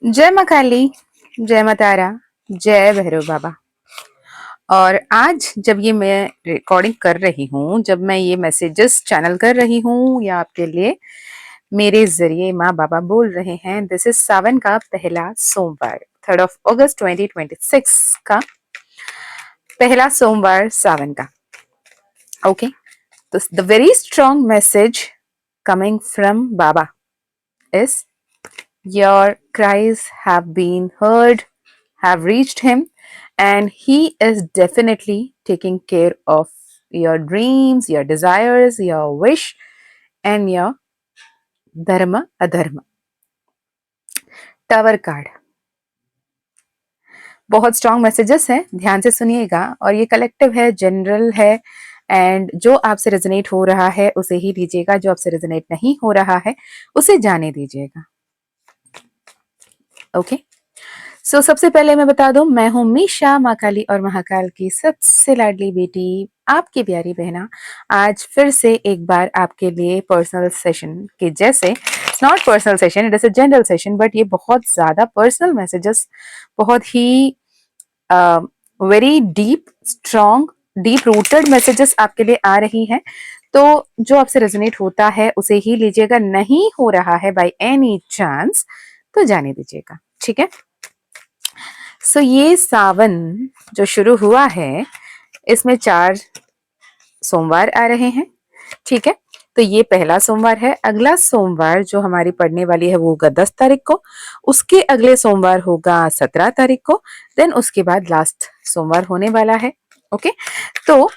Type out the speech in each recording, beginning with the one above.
जय माँ काली, जय माँ तारा, जय भैरव बाबा। और आज जब ये मैं रिकॉर्डिंग कर रही हूँ, जब मैं ये मैसेजेस चैनल कर रही हूँ या आपके लिए मेरे जरिए माँ बाबा बोल रहे हैं, दिस इज सावन का पहला सोमवार, 3 अगस्त 2026 का पहला सोमवार सावन का। ओके, तो the very strong message coming from Baba is your cries have been heard, have reached him, and he is definitely taking care of your dreams, your desires, your wish, and your dharma adharma. Tower card बहुत strong messages हैं, ध्यान से सुनिएगा। और ये collective है, general है, and जो आपसे रेजोनेट हो रहा है उसे ही लीजिएगा, जो आपसे रेजोनेट नहीं हो रहा है उसे जाने दीजिएगा। ओके, सो सबसे पहले मैं बता दूं, मैं हूं मीशा, माँ काली और महाकाल की सबसे लाडली बेटी, आपकी प्यारी बहना। आज फिर से एक बार आपके लिए पर्सनल सेशन के जैसे, not personal session, it is a general session, but ये बहुत ज्यादा पर्सनल मैसेजेस, बहुत ही very deep strong deep rooted messages आपके लिए आ रही हैं। तो जो आपसे रेजोनेट होता है उसे ही लीजिएगा, नहीं हो रहा है बाय एनी चांस तो जाने दीजिएगा, ठीक है। सो ये सावन जो शुरू हुआ है, इसमें 4 सोमवार आ रहे हैं, ठीक है। तो ये पहला सोमवार है। अगला सोमवार जो हमारी पड़ने वाली है वो होगा 10 तारीख को, उसके अगले सोमवार होगा 17 तारीख को, देन उसके बाद लास्ट सोमवार होने वाला है। ओके, तो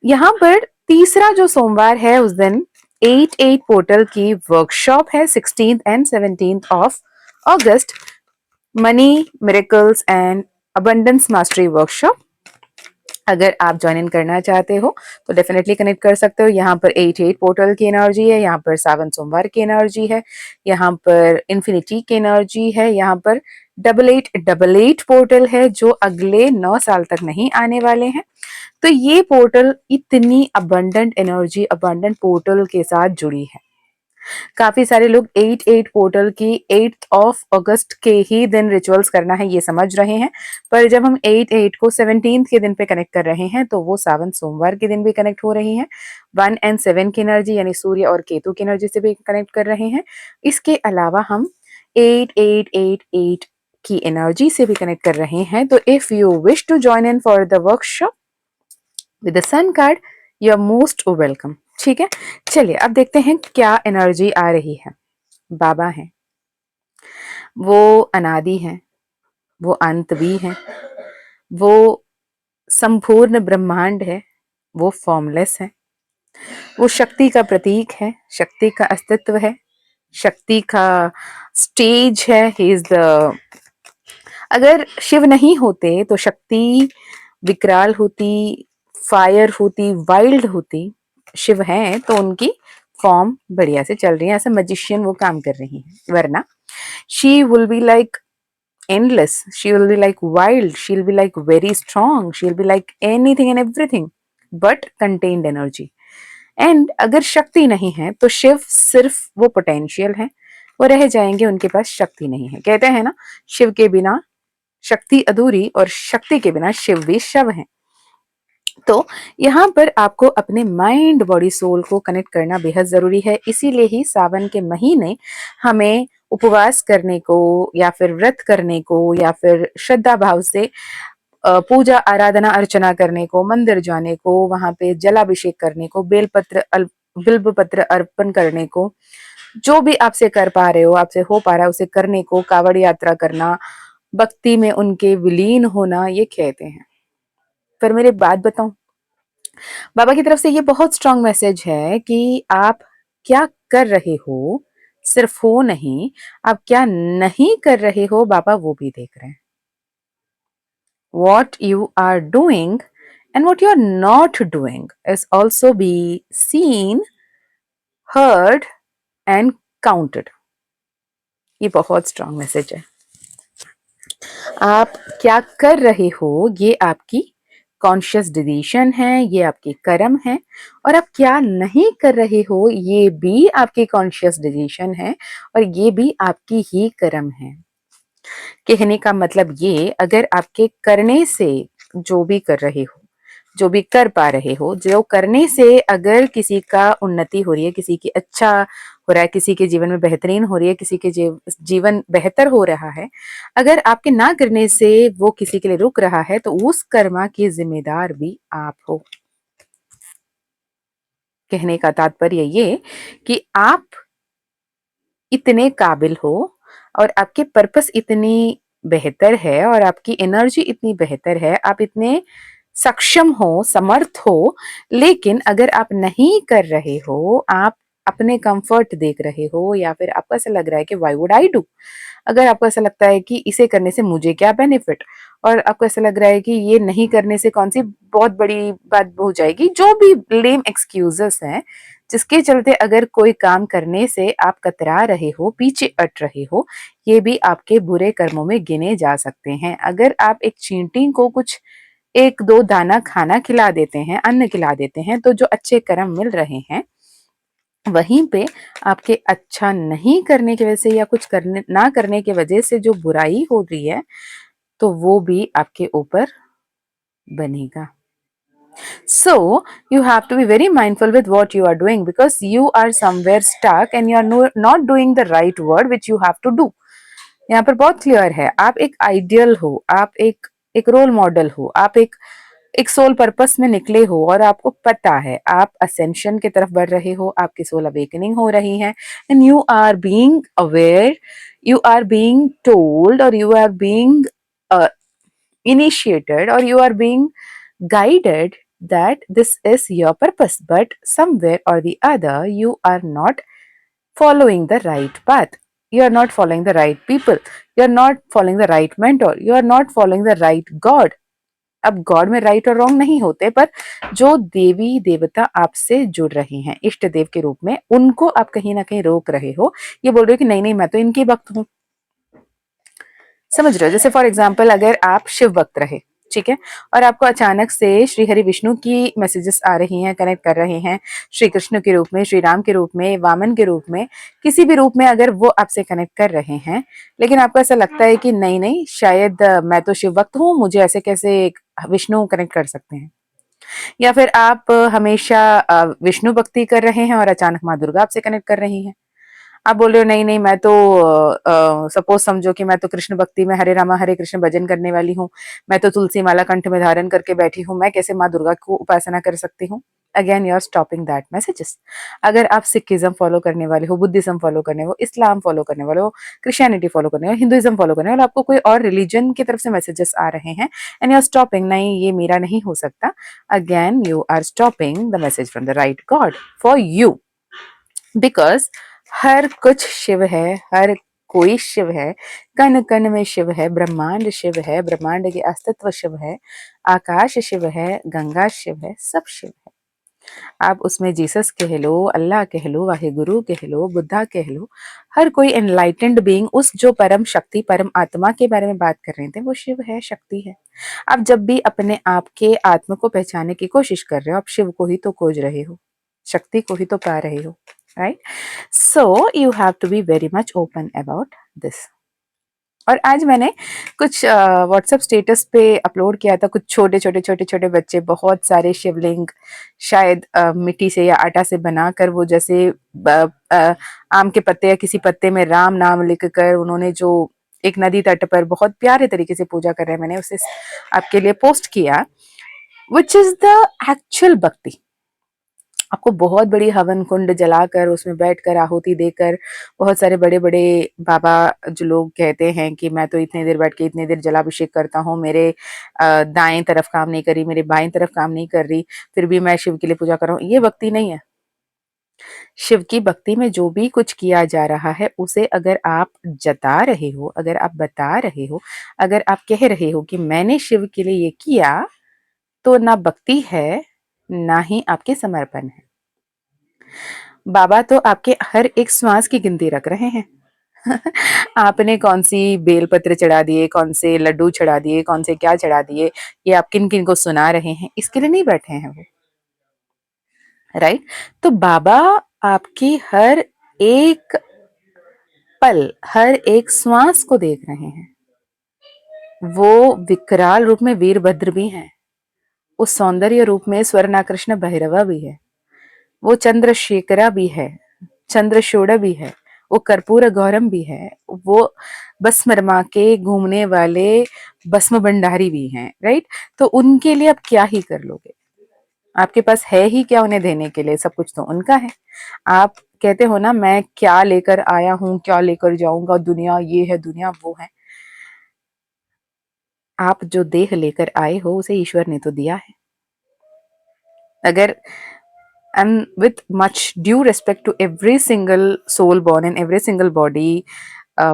यहाँ पर तीसरा जो सोमवार है उस दिन 8-8 पोर्टल की वर्कशॉप है, 16th and 17th of August, money miracles and abundance mastery workshop. अगर आप ज्वाइन इन करना चाहते हो तो डेफिनेटली कनेक्ट कर सकते हो। यहाँ पर 8-8 पोर्टल की एनर्जी है, यहाँ पर सावन सोमवार की एनर्जी है, यहाँ पर इन्फिनिटी की एनर्जी है, यहाँ पर 8888 पोर्टल है जो अगले 9 साल तक नहीं आने वाले हैं। तो ये पोर्टल इतनी अबंडेंट एनर्जी, अबंडेंट पोर्टल के साथ जुड़ी है। काफी सारे लोग 8-8 पोर्टल की 8 अगस्त के ही दिन रिचुअल्स करना है ये समझ रहे हैं, पर जब हम 8-8 को 17 के दिन पे कनेक्ट कर रहे हैं तो वो सावन सोमवार के दिन भी कनेक्ट हो रही है। 1 and 7 की एनर्जी यानी सूर्य और केतु की एनर्जी से भी कनेक्ट कर रहे हैं। इसके अलावा हम 8888 की एनर्जी से भी कनेक्ट कर रहे हैं। तो if you wish to join in for the workshop with the sun card, you are most welcome, ठीक है। चलिए अब देखते हैं क्या एनर्जी आ रही है। बाबा हैं, वो अनादि हैं, वो अंत भी हैं, वो संपूर्ण ब्रह्मांड है, वो फॉर्मलेस है, वो शक्ति का प्रतीक है, शक्ति का अस्तित्व है, शक्ति का स्टेज है। ही इज द, अगर शिव नहीं होते तो शक्ति विकराल होती, फायर होती, वाइल्ड होती। शिव हैं तो उनकी फॉर्म बढ़िया से चल रही है, ऐसे मजिशियन वो काम कर रही है, वरना she will be like endless, she will be like wild, she'll be like very strong, she'll be like anything and everything but contained energy. And अगर शक्ति नहीं है तो शिव सिर्फ वो पोटेंशियल है, वो रह जाएंगे, उनके पास शक्ति नहीं है। कहते हैं ना, शिव के बिना शक्ति अधूरी और शक्ति के बिना शिव भी शव है। तो यहाँ पर आपको अपने माइंड बॉडी सोल को कनेक्ट करना बेहद जरूरी है। इसीलिए ही सावन के महीने हमें उपवास करने को या फिर व्रत करने को या फिर श्रद्धा भाव से पूजा आराधना अर्चना करने को, मंदिर जाने को, वहां पे जलाभिषेक करने को, बेलपत्र बिल्व पत्र अर्पण करने को, जो भी आपसे कर पा रहे हो, आपसे हो पा रहा है उसे करने को, कावड़ यात्रा करना, भक्ति में उनके विलीन होना, ये कहते हैं। पर मेरे बात बताऊं, बाबा की तरफ से ये बहुत स्ट्रांग मैसेज है कि आप क्या कर रहे हो, सिर्फ हो नहीं, आप क्या नहीं कर रहे हो बाबा वो भी देख रहे हैं। What you are doing and what you are not doing is also be seen, heard and counted. ये बहुत स्ट्रांग मैसेज है। आप क्या कर रहे हो ये आपकी कॉन्शियस डिसीजन है, ये आपके कर्म है, और आप क्या नहीं कर रहे हो ये भी आपकी कॉन्शियस डिसीजन है और ये भी आपकी ही कर्म है। कहने का मतलब ये, अगर आपके करने से, जो भी कर रहे हो, जो भी कर पा रहे हो, जो करने से अगर किसी का उन्नति हो रही है, किसी की अच्छा हो रहा है, किसी के जीवन में बेहतरीन हो रही है, किसी के जीवन बेहतर हो रहा है, अगर आपके ना करने से वो किसी के लिए रुक रहा है, तो उस कर्मा की जिम्मेदार भी आप हो। कहने का तात्पर्य ये कि आप इतने काबिल हो और आपके पर्पस इतनी बेहतर है और आपकी एनर्जी इतनी बेहतर है, आप इतने सक्षम हो, समर्थ हो, लेकिन अगर आप नहीं कर रहे हो, आप अपने कंफर्ट देख रहे हो, या फिर आपको ऐसा लग रहा है कि व्हाई वुड आई डू, अगर आपको ऐसा लगता है कि इसे करने से मुझे क्या बेनिफिट, और आपको ऐसा लग रहा है कि ये नहीं करने से कौन सी बहुत बड़ी बात हो जाएगी, जो भी लेम एक्सक्यूजेस हैं, जिसके चलते अगर कोई काम करने से आप कतरा रहे हो, पीछे हट रहे हो, ये भी आपके बुरे कर्मों में गिने जा सकते हैं। अगर आप एक चींटी को कुछ एक दो दाना खाना खिला देते हैं, अन्न खिला देते हैं, तो जो अच्छे कर्म मिल रहे हैं, वहीं पे आपके अच्छा नहीं करने की वजह से या कुछ करने ना करने की वजह से जो बुराई हो रही है, तो वो भी आपके ऊपर बनेगा। So you have to be very mindful with what you are doing, because you are somewhere stuck and you are not doing the right word which you have to do. यहाँ पर बहुत क्लियर है, आप एक ideal हो, आप एक role model हो, आप एक सोल पर्पस में निकले हो, और आपको पता है आप असेंशन की तरफ बढ़ रहे हो, आपकी सोल अवेकनिंग हो रही है, and you are being aware, you are being told, और you are being initiated, or you are being guided that this is your purpose, but somewhere or the other you are not following the right path, you are not following the right people, you are not following the right mentor, you are not following the right god. अब God में right और wrong नहीं होते, पर जो देवी देवता आपसे जुड़ रहे हैं इष्ट देव के रूप में, उनको आप कहीं ना कहीं रोक रहे हो, ये बोल रहे हो कि नहीं नहीं मैं तो इनकी भक्त हूं। समझ रहे हो? जैसे फॉर एग्जाम्पल अगर आप शिव भक्त रहे, ठीक है, और आपको अचानक से श्री हरि विष्णु की मैसेजेस आ रही हैं, कनेक्ट कर रहे हैं, श्री कृष्ण के रूप में, श्री राम के रूप में, वामन के रूप में, किसी भी रूप में अगर वो आपसे कनेक्ट कर रहे हैं, लेकिन आपको ऐसा लगता है कि नहीं नहीं शायद मैं तो शिव भक्त हूँ, मुझे ऐसे कैसे विष्णु कनेक्ट कर सकते हैं, या फिर आप हमेशा विष्णु भक्ति कर रहे हैं और अचानक माँ दुर्गा आपसे कनेक्ट कर रही हैं, आप बोल रहे हो नहीं नहीं मैं तो सपोज समझो कि मैं तो कृष्ण भक्ति में हरे रामा हरे कृष्ण भजन करने वाली हूँ, मैं तो तुलसी माला कंठ में धारण करके बैठी हूँ, मैं कैसे माँ दुर्गा को उपासना कर सकती हूँ। Again you are stopping that messages. अगर आप सिखिज्म फॉलो करने वाले हो, बुद्धिज्म फॉलो करने हो, इस्लाम फॉलो करने वाले हो, क्रिश्चियनिटी फॉलो करने हो, हिंदुइज्म फॉलो करने वाले, आपको कोई और रिलीजन की तरफ से मैसेजेस आ रहे हैं, एंड यू आर स्टॉपिंग, नहीं ये मेरा नहीं हो सकता, again you are stopping the message from the right god for you, because हर कुछ शिव है, हर कोई शिव है, कण कण में शिव है, ब्रह्मांड शिव है, ब्रह्मांड के अस्तित्व शिव है, आकाश शिव है, गंगा शिव है, सब शिव है। आप उसमें जीसस कह लो, अल्लाह कह लो, वाहेगुरु कह लो, बुद्धा कह लो, हर कोई एनलाइटेंड बीइंग, उस जो परम शक्ति परम आत्मा के बारे में बात कर रहे थे, वो शिव है, शक्ति है। आप जब भी अपने आप के आत्मा को पहचानने की कोशिश कर रहे हो, आप शिव को ही तो खोज रहे हो, शक्ति को ही तो पा रहे हो, right? So you have to be very much open about this. और आज मैंने कुछ व्हाट्सएप स्टेटस पे अपलोड किया था, कुछ छोटे छोटे छोटे छोटे बच्चे बहुत सारे शिवलिंग शायद मिट्टी से या आटा से बनाकर, वो जैसे आम के पत्ते या किसी पत्ते में राम नाम लिख कर उन्होंने जो एक नदी तट पर बहुत प्यारे तरीके से पूजा कर रहे हैं, मैंने उसे आपके लिए पोस्ट किया, विच इज द एक्चुअल भक्ति। आपको बहुत बड़ी हवन कुंड जलाकर उसमें बैठकर आहुति देकर, बहुत सारे बड़े बड़े बाबा जो लोग कहते हैं कि मैं तो इतनी देर बैठ के इतनी देर जलाभिषेक करता हूँ, मेरे दाएं तरफ काम नहीं कर रही, मेरे बाएं तरफ काम नहीं कर रही, फिर भी मैं शिव के लिए पूजा कर रहा हूँ, ये भक्ति नहीं है। शिव की भक्ति में जो भी कुछ किया जा रहा है, उसे अगर आप जता रहे हो, अगर आप बता रहे हो, अगर आप कह रहे हो कि मैंने शिव के लिए ये किया, तो ना भक्ति है, ना ही आपके समर्पण है। बाबा तो आपके हर एक श्वास की गिनती रख रहे हैं। आपने कौन सी बेलपत्र चढ़ा दिए, कौन से लड्डू चढ़ा दिए, कौन से क्या चढ़ा दिए, ये आप किन किन को सुना रहे हैं, इसके लिए नहीं बैठे हैं वो, राइट? तो बाबा आपकी हर एक पल, हर एक श्वास को देख रहे हैं। वो विकराल रूप में वीरभद्र भी हैं, उस सौंदर्य रूप में स्वर्णाकृष्ण भैरवा भी है, वो चंद्रशेखरा भी है, चंद्रशोड़ा भी है, वो कर्पूर गौरम भी है, वो भस्म रमा के घूमने वाले भस्म भंडारी भी हैं, राइट। तो उनके लिए आप क्या ही कर लोगे, आपके पास है ही क्या उन्हें देने के लिए, सब कुछ तो उनका है। आप कहते हो ना मैं क्या लेकर आया हूं, क्या लेकर जाऊंगा, दुनिया ये है, दुनिया वो है। आप जो देह लेकर आए हो उसे ईश्वर ने तो दिया है। अगर and with much due respect to every single soul born in every single body,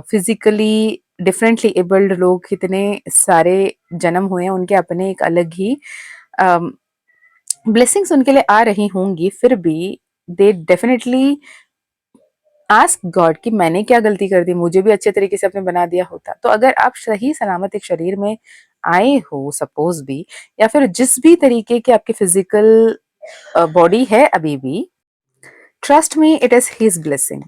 physically differently abled लोग कितने सारे जन्म हुए हैं, उनके अपने एक अलग ही ब्लेसिंग्स उनके लिए आ रही होंगी, फिर भी दे डेफिनेटली आस्क गॉड कि मैंने क्या गलती कर दी, मुझे भी अच्छे तरीके से आपने बना दिया होता। तो अगर आप सही सलामत एक शरीर में आए हो सपोज भी, या फिर जिस भी तरीके के आपके फिजिकल बॉडी है अभी भी, trust me it is his blessing,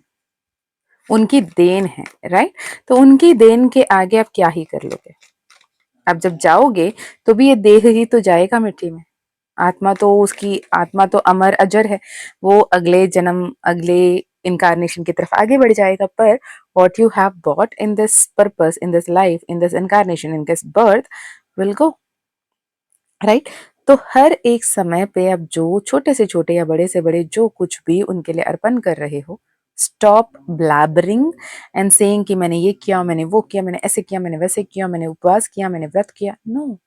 उनकी देन है, राइट। तो उनकी देन के आगे आप क्या ही कर लोगे। आप जब जाओगे तो भी ये देह ही तो जाएगा मिट्टी में, आत्मा तो उसकी आत्मा तो अमर अजर है, वो अगले जन्म अगले इनकारनेशन की तरफ आगे बढ़ जाएगा। पर what you have bought in this purpose, in this life, in this incarnation, in this birth will go, right. तो हर एक समय पे आप जो छोटे से छोटे या बड़े से बड़े जो कुछ भी उनके लिए अर्पण कर रहे हो, स्टॉप ब्लैबरिंग एंड सेइंग कि मैंने ये किया, मैंने वो किया, मैंने ऐसे किया, मैंने वैसे किया, मैंने उपवास किया, मैंने व्रत किया। No,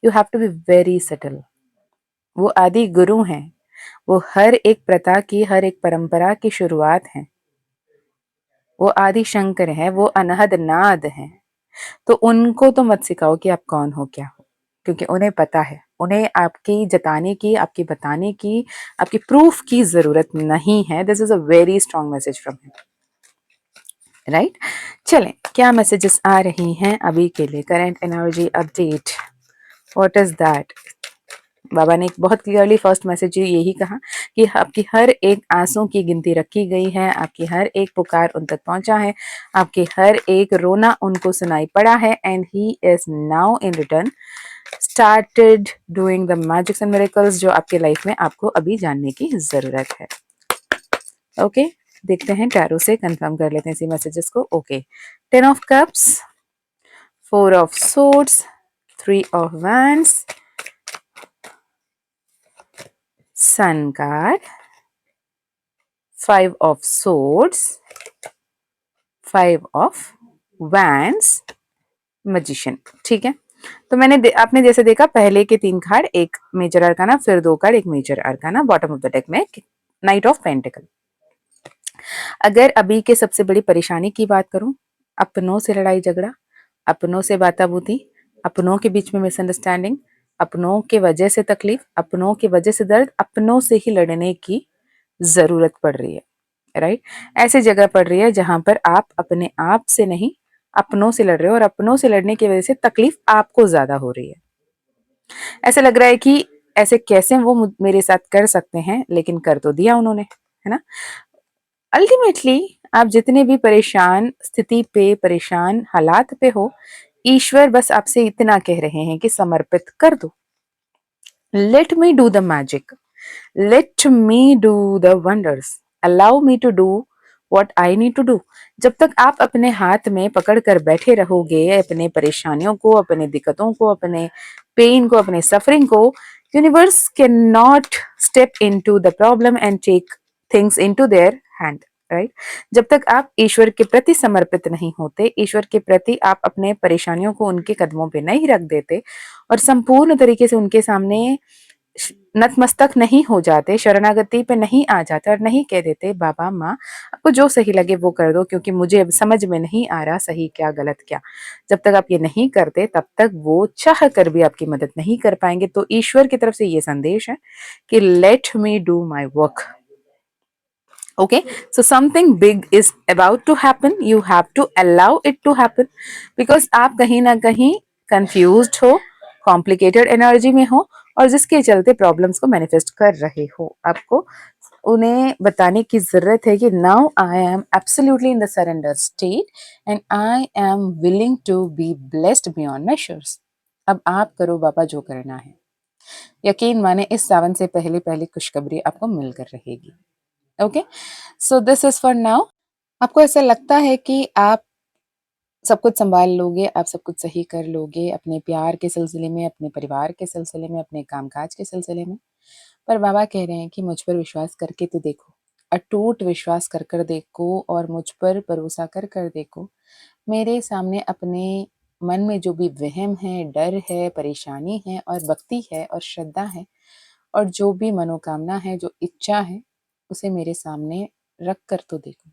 you have to be very subtle. वो आदि गुरु हैं, वो हर एक प्रथा की, हर एक परंपरा की शुरुआत है, वो आदि शंकर है, वो अनहद नाद है। तो उनको तो मत सिखाओ कि आप कौन हो क्या हो, क्योंकि उन्हें पता है, उन्हें आपकी जताने की, आपकी बताने की, आपकी प्रूफ की जरूरत नहीं है। This is a very strong message from him, right. चलें, क्या मैसेजेस आ रही हैं अभी के लिए, current energy update, what is that. बाबा ने बहुत क्लियरली फर्स्ट मैसेज यही कहा कि आपकी हर एक आंसू की गिनती रखी गई है, आपकी हर एक पुकार उन तक पहुंचा है, आपके हर एक रोना उनको सुनाई पड़ा है, and he is now in return started doing the magics and miracles जो आपके लाइफ में आपको अभी जानने की जरूरत है। ओके, देखते हैं टैरो से कंफर्म कर लेते हैं इसी मैसेजेस को। Okay, 10 of cups, 4 of swords, 3 of wands, sun card, 5 of swords, 5 of wands, magician. ठीक है, तो आपने जैसे देखा पहले के 3 कार्ड एक मेजर अरकाना, फिर 2 कार्ड एक major arcana, bottom of the deck में नाइट ऑफ पेंटिकल। अगर अभी के सबसे बड़ी परेशानी की बात करूं, अपनों से लड़ाई झगड़ा, अपनों से बाताबूती, अपनों के बीच में मिसअंडरस्टैंडिंग, अपनों के वजह से तकलीफ, अपनों की वजह से दर्द, अपनों से ही लड़ने की जरूरत पड़ रही है, राइट। ऐसी जगह पड़ रही है जहां पर आप अपने आप से नहीं, अपनों से लड़ रहे हो, और अपनों से लड़ने की वजह से तकलीफ आपको ज्यादा हो रही है। ऐसा लग रहा है कि ऐसे कैसे वो मेरे साथ कर सकते हैं, लेकिन कर तो दिया उन्होंने, है ना। अल्टीमेटली आप जितने भी परेशान स्थिति पे, परेशान हालात पे हो, ईश्वर बस आपसे इतना कह रहे हैं कि समर्पित कर दो। Let me do the magic, let me do the wonders, allow me to do what I need to do. जब तक आप अपने हाथ में पकड़ कर बैठे रहोगे अपने परेशानियों को, अपने दिक्कतों को, अपने पेन को, अपने सफरिंग को, universe can not step into the problem and take things into their hand, right. जब तक आप ईश्वर के प्रति समर्पित नहीं होते, ईश्वर के प्रति आप अपने परेशानियों को उनके कदमों पे नहीं रख देते, और संपूर्ण तरीके से उनके सामने नतमस्तक नहीं हो जाते, शरणागति पे नहीं आ जाते, और नहीं कह देते बाबा माँ आपको जो सही लगे वो कर दो, क्योंकि मुझे अब समझ में नहीं आ रहा सही क्या गलत क्या। जब तक आप ये नहीं करते तब तक वो चाह कर भी आपकी मदद नहीं कर पाएंगे। तो ईश्वर की तरफ से ये संदेश है कि late me do my work. Okay, so something big is about to happen, you have to allow it to happen, because आप कहीं ना कहीं confused हो, complicated energy में हो, और जिसके चलते प्रॉब्लम्स को मैनिफेस्ट कर रहे हो। आपको उन्हें बताने की ज़रूरत है कि now I am absolutely in the surrender state and I am willing to be blessed beyond measures. अब आप करो बाबा जो करना है। यकीन माने इस सावन से पहले पहले खुशखबरी आपको मिलकर रहेगी। Okay, so this is for now. आपको ऐसा लगता है कि आप सब कुछ सँभाल लोगे, आप सब कुछ सही कर लोगे अपने प्यार के सिलसिले में, अपने परिवार के सिलसिले में, अपने कामकाज के सिलसिले में। पर बाबा कह रहे हैं कि मुझ पर विश्वास करके तो देखो, अटूट विश्वास कर देखो और मुझ पर भरोसा कर देखो। मेरे सामने अपने मन में जो भी वहम है, डर है, परेशानी है और भक्ति है और श्रद्धा है और जो भी मनोकामना है, जो इच्छा है, उसे मेरे सामने रख कर तो देखो।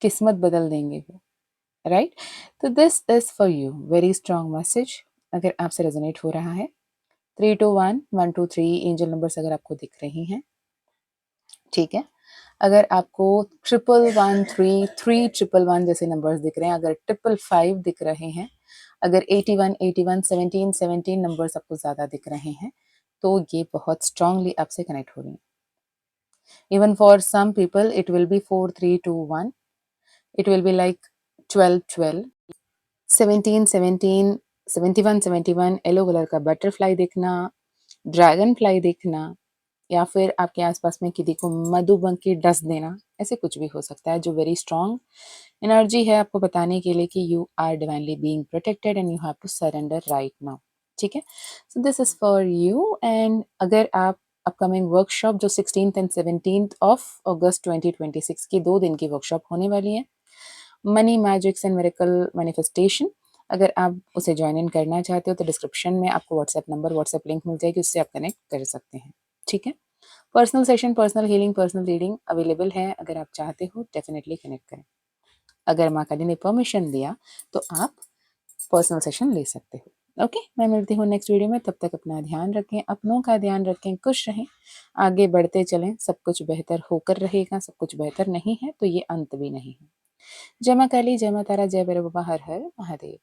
किस्मत बदल देंगे वो। राइट, तो this is for you very strong message. अगर आपसे रेजोनेट हो रहा है 321 123 एंजल नंबर्स अगर आपको दिख रही हैं, ठीक है। अगर आपको 1113 311 जैसे नंबर्स दिख रहे हैं, अगर 555 दिख रहे हैं, अगर 81 81 17 17 नंबर्स आपको ज्यादा दिख रहे हैं, तो ये बहुत स्ट्रांगली आपसे कनेक्ट हो रही हैं। Even for some people it will be 4321, it will be like 12 12 17 17 71 71, yellow colour का बटरफ्लाई दिखना, ड्रैगन फ्लाई दिखना, या फिर आपके आसपास में किसी को मधुमक्खी डस देना, ऐसे कुछ भी हो सकता है जो वेरी स्ट्रॉन्ग एनर्जी है आपको बताने के लिए कि you are divinely being protected and you have to surrender right now. ठीक है, so this is for you. And अगर आप अपकमिंग वर्कशॉप जो 16th एंड 17th ऑफ अगस्त 2026 की 2 दिन की वर्कशॉप होने वाली है, money magics and miracle manifestation, अगर आप उसे ज्वाइन इन करना चाहते हो तो डिस्क्रिप्शन में आपको व्हाट्सएप नंबर, व्हाट्सएप लिंक मिल जाएगी, उससे आप कनेक्ट कर सकते हैं। ठीक है, personal session, personal healing, personal reading available है। अगर आप चाहते हो डेफिनेटली कनेक्ट करें। अगर माँ काली ने परमिशन दिया तो आप पर्सनल सेशन ले सकते हो। ओके, मैं मिलती हूँ नेक्स्ट वीडियो में। तब तक अपना ध्यान रखें, अपनों का ध्यान रखें, खुश रहें, आगे बढ़ते चलें। सब कुछ बेहतर होकर रहेगा। सब कुछ बेहतर नहीं है तो ये अंत भी नहीं है। जय माँ काली, जय माँ तारा, जय भैरव बाबा, हर हर महादेव।